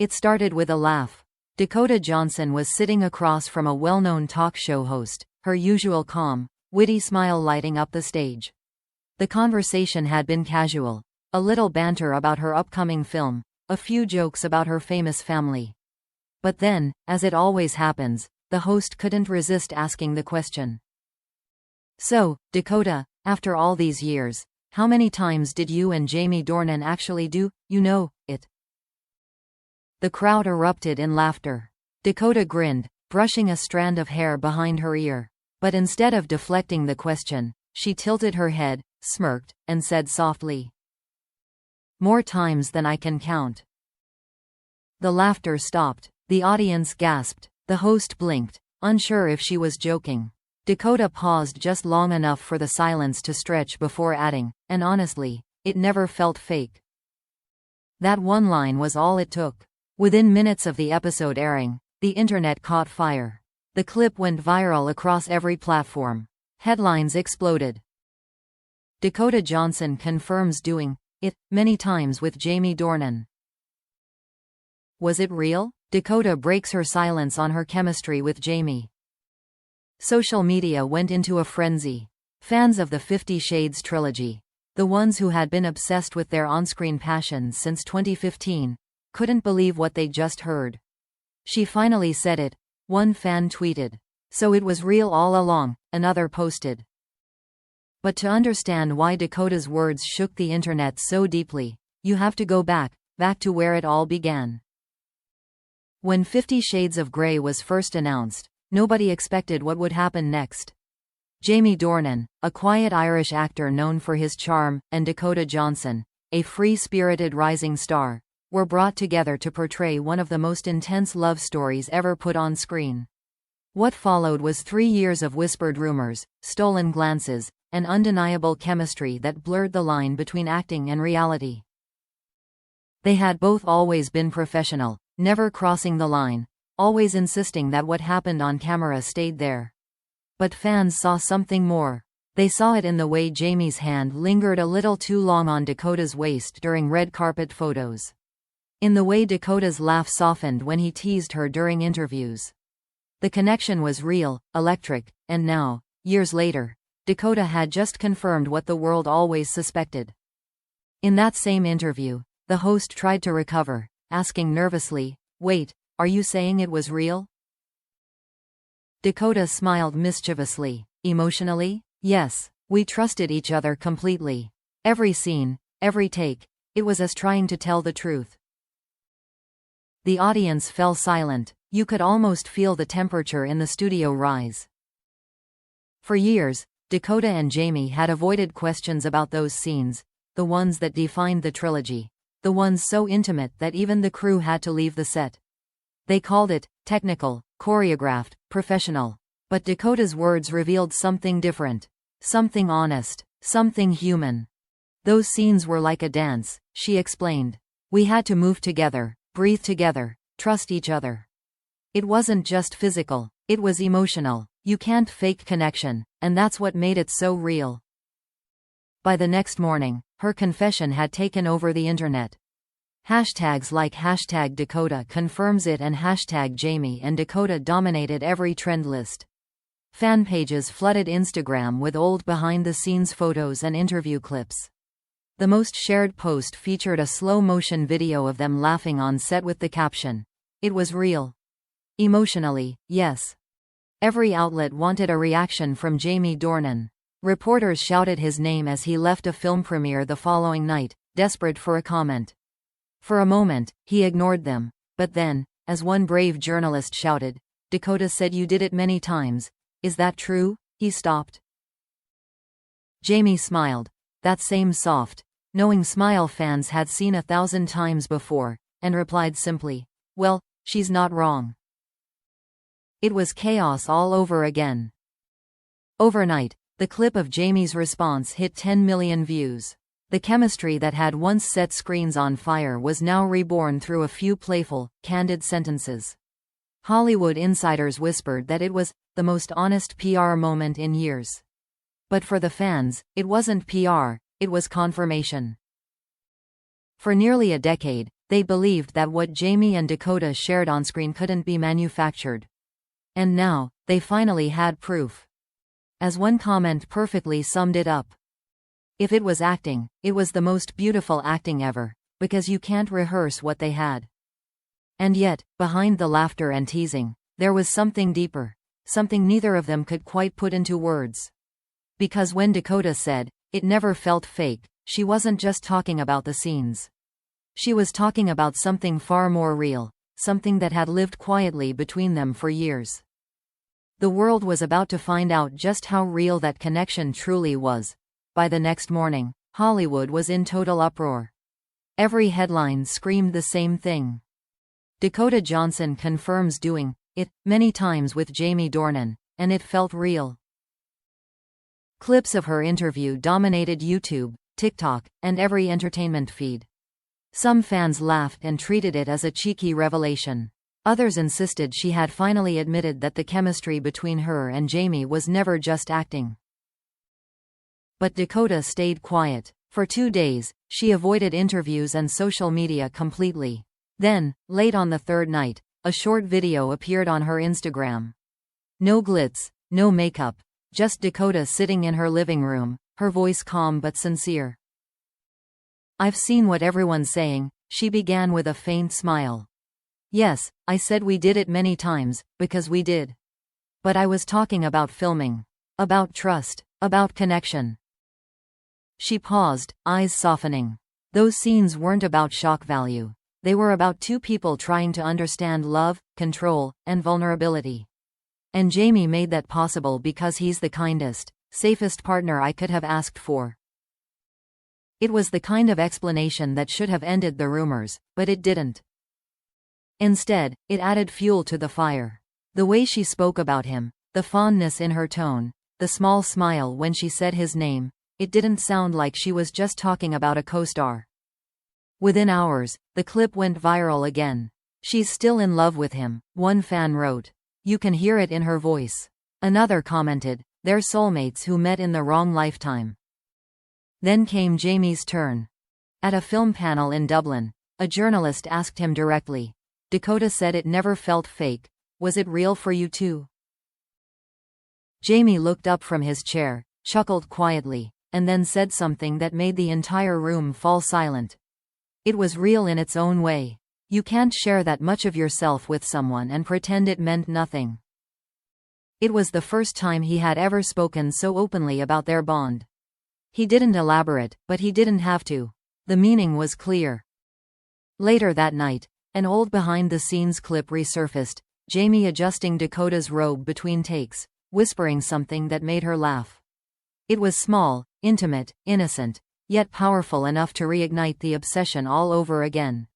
It started with a laugh. Dakota Johnson was sitting across from a well-known talk show host, her usual calm, witty smile lighting up the stage. The conversation had been casual. A little banter about her upcoming film, a few jokes about her famous family. But then, as it always happens, the host couldn't resist asking the question. "So, Dakota, after all these years, how many times did you and Jamie Dornan actually do, it?" The crowd erupted in laughter. Dakota grinned, brushing a strand of hair behind her ear. But instead of deflecting the question, she tilted her head, smirked, and said softly, "More times than I can count." The laughter stopped. The audience gasped. The host blinked, unsure if she was joking. Dakota paused just long enough for the silence to stretch before adding, "And honestly, it never felt fake." That one line was all it took. Within minutes of the episode airing, the internet caught fire. The clip went viral across every platform. Headlines exploded. Dakota Johnson confirms doing it many times with Jamie Dornan. Was it real? Dakota breaks her silence on her chemistry with Jamie. Social media went into a frenzy. Fans of the 50 Shades trilogy, the ones who had been obsessed with their on-screen passions since 2015, couldn't believe what they just heard. "She finally said it," one fan tweeted. "So it was real all along," another posted. But to understand why Dakota's words shook the internet so deeply, you have to go back to where it all began. When 50 Shades of Grey was first announced, nobody expected what would happen next. Jamie Dornan, a quiet Irish actor known for his charm, and Dakota Johnson, a free-spirited rising star, were brought together to portray one of the most intense love stories ever put on screen. What followed was 3 years of whispered rumors, stolen glances, and undeniable chemistry that blurred the line between acting and reality. They had both always been professional, never crossing the line, always insisting that what happened on camera stayed there. But fans saw something more. They saw it in the way Jamie's hand lingered a little too long on Dakota's waist during red carpet photos. In the way Dakota's laugh softened when he teased her during interviews. The connection was real, electric, and now, years later, Dakota had just confirmed what the world always suspected. In that same interview, the host tried to recover, asking nervously, "Wait, are you saying it was real?" Dakota smiled mischievously. "Emotionally? Yes. We trusted each other completely. Every scene, every take, it was us trying to tell the truth." The audience fell silent. You could almost feel the temperature in the studio rise. For years, Dakota and Jamie had avoided questions about those scenes, the ones that defined the trilogy, the ones so intimate that even the crew had to leave the set. They called it technical, choreographed, professional. But Dakota's words revealed something different. Something honest. Something human. "Those scenes were like a dance," she explained. "We had to move together, breathe together, trust each other. It wasn't just physical, it was emotional. You can't fake connection, and that's what made it so real." By the next morning, her confession had taken over the internet. Hashtags like #Dakota confirms it and #Jamie and Dakota dominated every trend list. Fan pages flooded Instagram with old behind-the-scenes photos and interview clips. The most shared post featured a slow-motion video of them laughing on set with the caption, "It was real." Emotionally, yes. Every outlet wanted a reaction from Jamie Dornan. Reporters shouted his name as he left a film premiere the following night, desperate for a comment. For a moment, he ignored them, but then, as one brave journalist shouted, "Dakota said you did it many times. Is that true?" he stopped. Jamie smiled, that same soft, knowing smile fans had seen 1,000 times before, and replied simply, "Well, she's not wrong." It was chaos all over again. Overnight, the clip of Jamie's response hit 10 million views. The chemistry that had once set screens on fire was now reborn through a few playful, candid sentences. Hollywood insiders whispered that it was the most honest PR moment in years. But for the fans, it wasn't PR, it was confirmation. For nearly a decade, They believed that what Jamie and Dakota shared on screen couldn't be manufactured. And now, they finally had proof. As one comment perfectly summed it up. If it was acting, it was the most beautiful acting ever, because you can't rehearse what they had. And yet, behind the laughter and teasing, there was something deeper, something neither of them could quite put into words. Because when Dakota said, "It never felt fake," she wasn't just talking about the scenes. She was talking about something far more real, something that had lived quietly between them for years. The world was about to find out just how real that connection truly was. By the next morning, Hollywood was in total uproar. Every headline screamed the same thing. Dakota Johnson confirms doing it many times with Jamie Dornan, and it felt real. Clips of her interview dominated YouTube, TikTok, and every entertainment feed. Some fans laughed and treated it as a cheeky revelation. Others insisted she had finally admitted that the chemistry between her and Jamie was never just acting. But Dakota stayed quiet. For 2 days, she avoided interviews and social media completely. Then, late on the third night, a short video appeared on her Instagram. No glitz, no makeup, just Dakota sitting in her living room, her voice calm but sincere. "I've seen what everyone's saying," she began with a faint smile. "Yes, I said we did it many times, because we did. But I was talking about filming. About trust. About connection." She paused, eyes softening. Those scenes weren't about shock value. They were about two people trying to understand love, control, and vulnerability. And Jamie made that possible because he's the kindest, safest partner I could have asked for. It was the kind of explanation that should have ended the rumors, but it didn't. Instead, it added fuel to the fire. The way she spoke about him, the fondness in her tone, the small smile when she said his name, it didn't sound like she was just talking about a co-star. Within hours, the clip went viral again. "She's still in love with him," one fan wrote. "You can hear it in her voice." Another commented, "They're soulmates who met in the wrong lifetime." Then came Jamie's turn. At a film panel in Dublin, a journalist asked him directly. Dakota said it never felt fake. "Was it real for you too?" Jamie looked up from his chair, chuckled quietly, and then said something that made the entire room fall silent. "It was real in its own way. You can't share that much of yourself with someone and pretend it meant nothing." It was the first time he had ever spoken so openly about their bond. He didn't elaborate, but he didn't have to. The meaning was clear. Later that night, an old behind-the-scenes clip resurfaced, Jamie adjusting Dakota's robe between takes, whispering something that made her laugh. It was small, intimate, innocent, yet powerful enough to reignite the obsession all over again.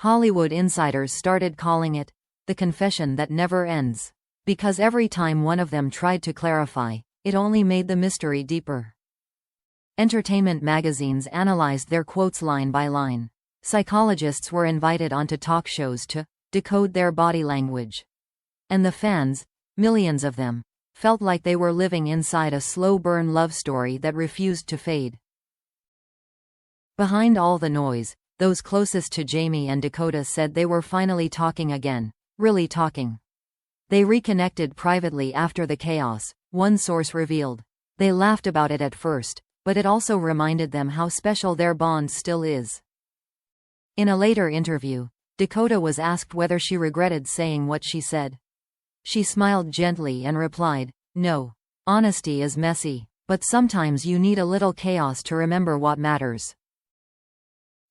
Hollywood insiders started calling it the confession that never ends. Because every time one of them tried to clarify, it only made the mystery deeper. Entertainment magazines analyzed their quotes line by line. Psychologists were invited onto talk shows to decode their body language. And the fans, millions of them, felt like they were living inside a slow-burn love story that refused to fade. Behind all the noise, those closest to Jamie and Dakota said they were finally talking again, really talking. They reconnected privately after the chaos, one source revealed. They laughed about it at first, but it also reminded them how special their bond still is. In a later interview, Dakota was asked whether she regretted saying what she said. She smiled gently and replied, "No. Honesty is messy, but sometimes you need a little chaos to remember what matters."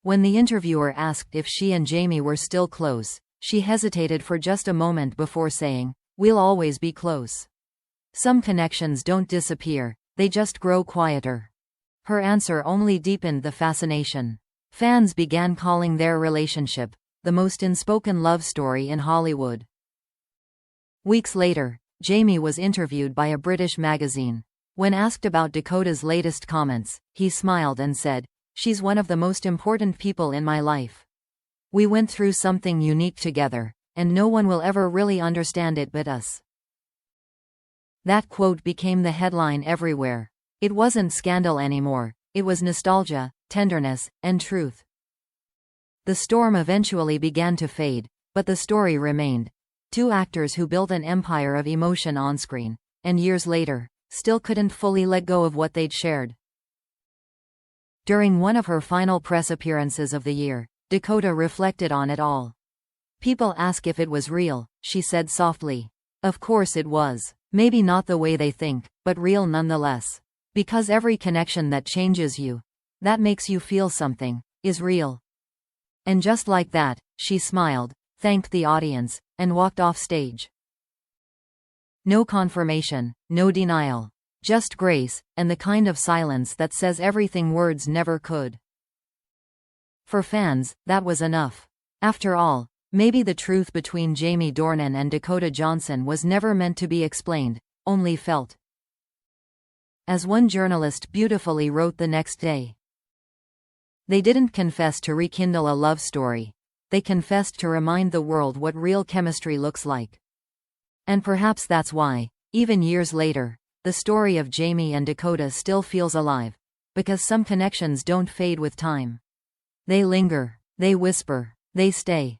When the interviewer asked if she and Jamie were still close, she hesitated for just a moment before saying, "We'll always be close. Some connections don't disappear, they just grow quieter." Her answer only deepened the fascination. Fans began calling their relationship the most unspoken love story in Hollywood. Weeks later, Jamie was interviewed by a British magazine. When asked about Dakota's latest comments, he smiled and said, "She's one of the most important people in my life. We went through something unique together, and no one will ever really understand it but us." That quote became the headline everywhere. It wasn't scandal anymore, it was nostalgia, tenderness, and truth. The storm eventually began to fade, but the story remained. Two actors who built an empire of emotion on-screen, and years later, still couldn't fully let go of what they'd shared. During one of her final press appearances of the year, Dakota reflected on it all. "People ask if it was real," she said softly. "Of course it was. Maybe not the way they think, but real nonetheless. Because every connection that changes you, that makes you feel something, is real." And just like that, she smiled, thanked the audience, and walked off stage. No confirmation, no denial. Just grace, and the kind of silence that says everything words never could. For fans, that was enough. After all, maybe the truth between Jamie Dornan and Dakota Johnson was never meant to be explained, only felt. As one journalist beautifully wrote the next day, "They didn't confess to rekindle a love story. They confessed to remind the world what real chemistry looks like." And perhaps that's why, even years later, the story of Jamie and Dakota still feels alive. Because some connections don't fade with time. They linger, they whisper, they stay.